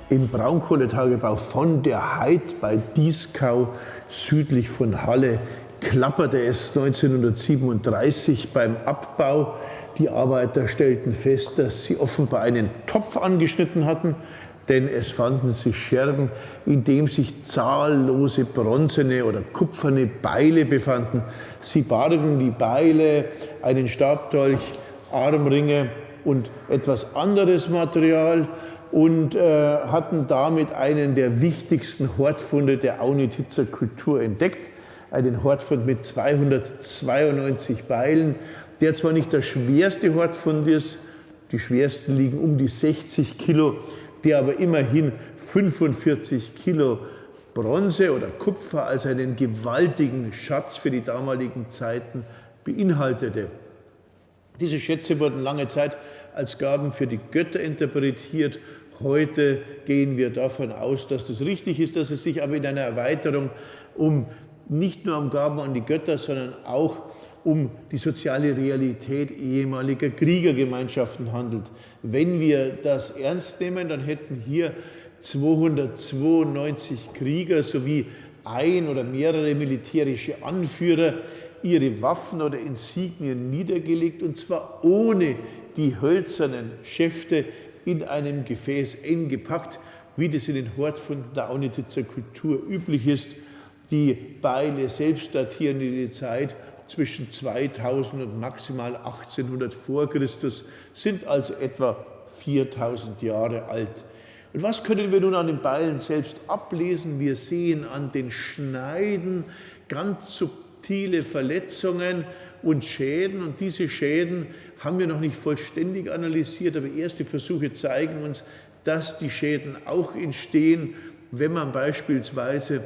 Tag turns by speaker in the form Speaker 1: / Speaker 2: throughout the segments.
Speaker 1: im Braunkohletagebau von der Heid bei Dieskau südlich von Halle klapperte es 1937 beim Abbau. Die Arbeiter stellten fest, dass sie offenbar einen Topf angeschnitten hatten, denn es fanden sich Scherben, in dem sich zahllose bronzene oder kupferne Beile befanden. Sie bargen die Beile, einen Stabdolch, Armringe und etwas anderes Material und hatten damit einen der wichtigsten Hortfunde der Aunitzer Kultur entdeckt. Einen Hortfund mit 292 Beilen, der zwar nicht der schwerste Hortfund ist, die schwersten liegen um die 60 Kilo, der aber immerhin 45 Kilo Bronze oder Kupfer als einen gewaltigen Schatz für die damaligen Zeiten beinhaltete. Diese Schätze wurden lange Zeit als Gaben für die Götter interpretiert. Heute gehen wir davon aus, dass das richtig ist, dass es sich aber in einer Erweiterung nicht nur um Gaben an die Götter, sondern auch um die soziale Realität ehemaliger Kriegergemeinschaften handelt. Wenn wir das ernst nehmen, dann hätten hier 292 Krieger sowie ein oder mehrere militärische Anführer ihre Waffen oder Insignien niedergelegt, und zwar ohne die hölzernen Schäfte in einem Gefäß eng gepackt, wie das in den Hortfunden der Aunitzer Kultur üblich ist. Die Beile selbst datieren in die Zeit zwischen 2000 und maximal 1800 vor Christus, sind also etwa 4000 Jahre alt. Und was können wir nun an den Beilen selbst ablesen? Wir sehen an den Schneiden ganz subtile Verletzungen und Schäden. Und diese Schäden haben wir noch nicht vollständig analysiert, aber erste Versuche zeigen uns, dass die Schäden auch entstehen, wenn man beispielsweise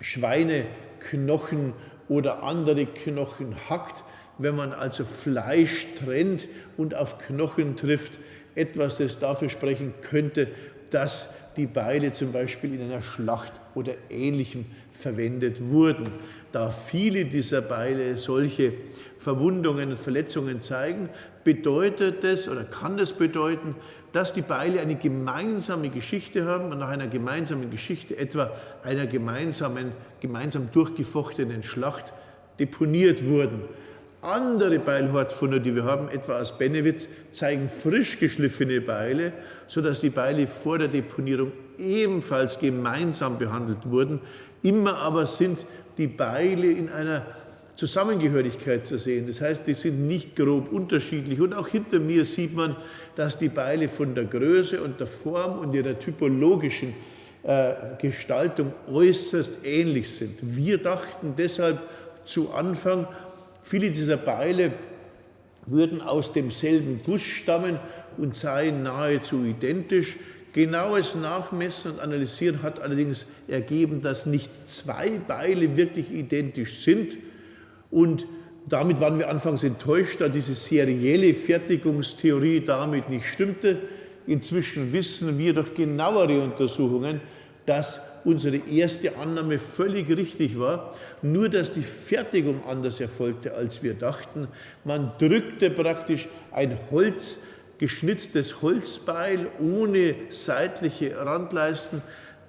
Speaker 1: Schweineknochen oder andere Knochen hackt, wenn man also Fleisch trennt und auf Knochen trifft, etwas, das dafür sprechen könnte, dass die Beile zum Beispiel in einer Schlacht oder Ähnlichem verwendet wurden. Da viele dieser Beile solche Verwundungen und Verletzungen zeigen, bedeutet es oder kann es bedeuten, dass die Beile eine gemeinsame Geschichte haben und nach einer gemeinsamen Geschichte, etwa einer gemeinsam durchgefochtenen Schlacht, deponiert wurden. Andere Beilhortfunde, die wir haben, etwa aus Bennewitz, zeigen frisch geschliffene Beile, sodass die Beile vor der Deponierung ebenfalls gemeinsam behandelt wurden. Immer aber sind die Beile in einer Zusammengehörigkeit zu sehen. Das heißt, die sind nicht grob unterschiedlich. Und auch hinter mir sieht man, dass die Beile von der Größe und der Form und ihrer typologischen Gestaltung äußerst ähnlich sind. Wir dachten deshalb zu Anfang, viele dieser Beile würden aus demselben Guss stammen und seien nahezu identisch. Genaues Nachmessen und Analysieren hat allerdings ergeben, dass nicht zwei Beile wirklich identisch sind. Und damit waren wir anfangs enttäuscht, da diese serielle Fertigungstheorie damit nicht stimmte. Inzwischen wissen wir durch genauere Untersuchungen, dass unsere erste Annahme völlig richtig war, nur dass die Fertigung anders erfolgte, als wir dachten. Man drückte praktisch ein geschnitztes Holzbeil ohne seitliche Randleisten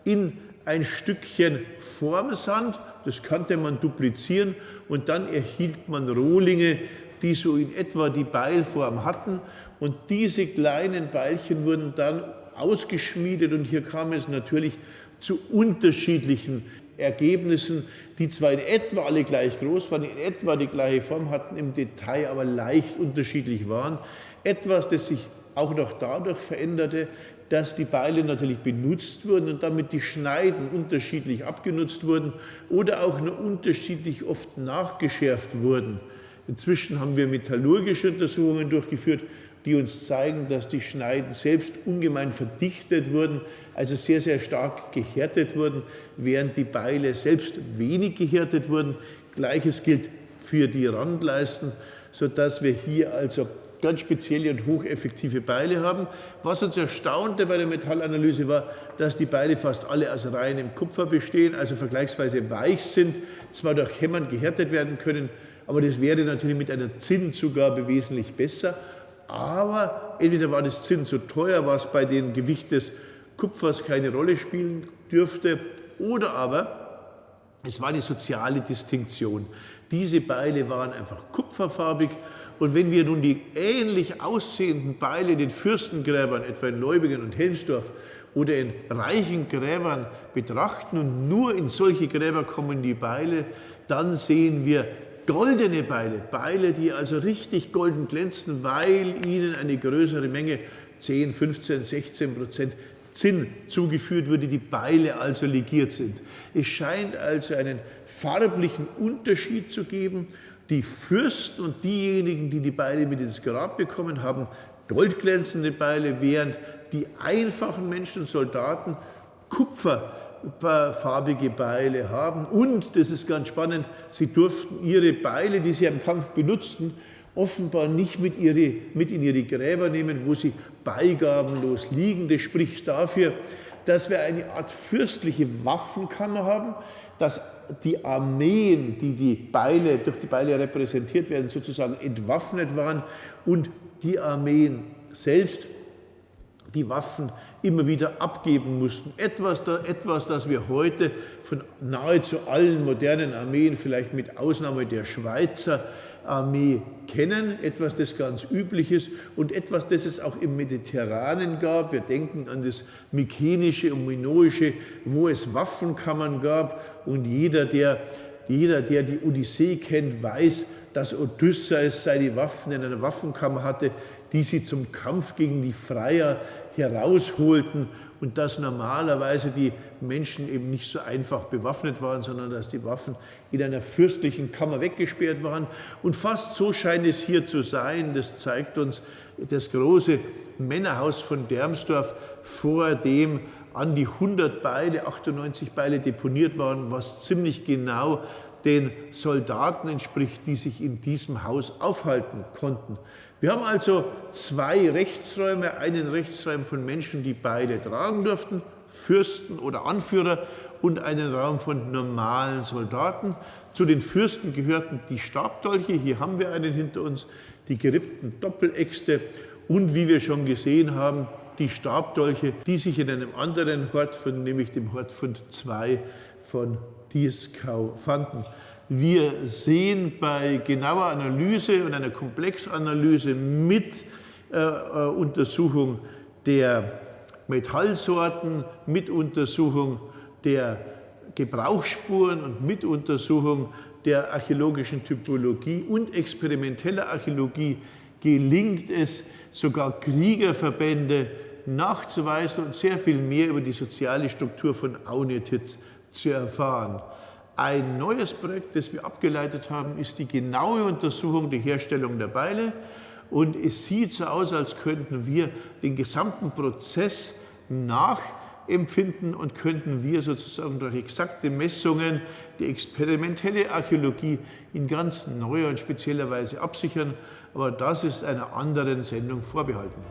Speaker 1: in ein Stückchen Formsand. Das konnte man duplizieren und dann erhielt man Rohlinge, die so in etwa die Beilform hatten. Und diese kleinen Beilchen wurden dann ausgeschmiedet und hier kam es natürlich zu unterschiedlichen Ergebnissen, die zwar in etwa alle gleich groß waren, in etwa die gleiche Form hatten, im Detail aber leicht unterschiedlich waren. Etwas, das sich auch noch dadurch veränderte, dass die Beile natürlich benutzt wurden und damit die Schneiden unterschiedlich abgenutzt wurden oder auch nur unterschiedlich oft nachgeschärft wurden. Inzwischen haben wir metallurgische Untersuchungen durchgeführt, die uns zeigen, dass die Schneiden selbst ungemein verdichtet wurden, also sehr, sehr stark gehärtet wurden, während die Beile selbst wenig gehärtet wurden. Gleiches gilt für die Randleisten, sodass wir hier also ganz spezielle und hocheffektive Beile haben. Was uns erstaunte bei der Metallanalyse war, dass die Beile fast alle aus reinem Kupfer bestehen, also vergleichsweise weich sind, zwar durch Hämmern gehärtet werden können, aber das wäre natürlich mit einer Zinnzugabe wesentlich besser. Aber entweder war das Zinn zu teuer, was bei dem Gewicht des Kupfers keine Rolle spielen dürfte, oder aber es war die soziale Distinktion. Diese Beile waren einfach kupferfarbig. Und wenn wir nun die ähnlich aussehenden Beile in den Fürstengräbern, etwa in Leubingen und Helmsdorf, oder in reichen Gräbern betrachten und nur in solche Gräber kommen die Beile, dann sehen wir goldene Beile, Beile, die also richtig golden glänzen, weil ihnen eine größere Menge, 10, 15, 16% Zinn zugeführt wurde, die Beile also legiert sind. Es scheint also einen farblichen Unterschied zu geben. Die Fürsten und diejenigen, die die Beile mit ins Grab bekommen haben, goldglänzende Beile, während die einfachen Menschen, Soldaten, kupferfarbige Beile haben. Und, das ist ganz spannend, sie durften ihre Beile, die sie im Kampf benutzten, offenbar nicht mit in ihre Gräber nehmen, wo sie beigabenlos liegen. Das spricht dafür, dass wir eine Art fürstliche Waffenkammer haben, dass die Armeen, die durch die Beile repräsentiert werden, sozusagen entwaffnet waren und die Armeen selbst die Waffen immer wieder abgeben mussten. Etwas, das wir heute von nahezu allen modernen Armeen, vielleicht mit Ausnahme der Schweizer Armee, kennen. Etwas, das ganz üblich ist und etwas, das es auch im Mediterranen gab. Wir denken an das Mykenische und Minoische, wo es Waffenkammern gab. Und jeder, der die Odyssee kennt, weiß, dass Odysseus seine Waffen in einer Waffenkammer hatte, die sie zum Kampf gegen die Freier herausholten und dass normalerweise die Menschen eben nicht so einfach bewaffnet waren, sondern dass die Waffen in einer fürstlichen Kammer weggesperrt waren. Und fast so scheint es hier zu sein. Das zeigt uns das große Männerhaus von Dermsdorf, vor dem an die 100 Beile, 98 Beile deponiert waren, was ziemlich genau den Soldaten entspricht, die sich in diesem Haus aufhalten konnten. Wir haben also zwei Rechtsräume, einen Rechtsraum von Menschen, die Beile tragen durften, Fürsten oder Anführer, und einen Raum von normalen Soldaten. Zu den Fürsten gehörten die Stabdolche, hier haben wir einen hinter uns, die gerippten Doppeläxte und, wie wir schon gesehen haben, die Stabdolche, die sich in einem anderen Hort, nämlich dem Hortfund II von Dieskau, fanden. Wir sehen bei genauer Analyse und einer Komplexanalyse mit Untersuchung der Metallsorten, mit Untersuchung der Gebrauchsspuren und mit Untersuchung der archäologischen Typologie und experimenteller Archäologie gelingt es, sogar Kriegerverbände nachzuweisen und sehr viel mehr über die soziale Struktur von Aunetitz zu erfahren. Ein neues Projekt, das wir abgeleitet haben, ist die genaue Untersuchung der Herstellung der Beile. Und es sieht so aus, als könnten wir den gesamten Prozess nachempfinden und könnten wir sozusagen durch exakte Messungen die experimentelle Archäologie in ganz neuer und spezieller Weise absichern. Aber das ist einer anderen Sendung vorbehalten.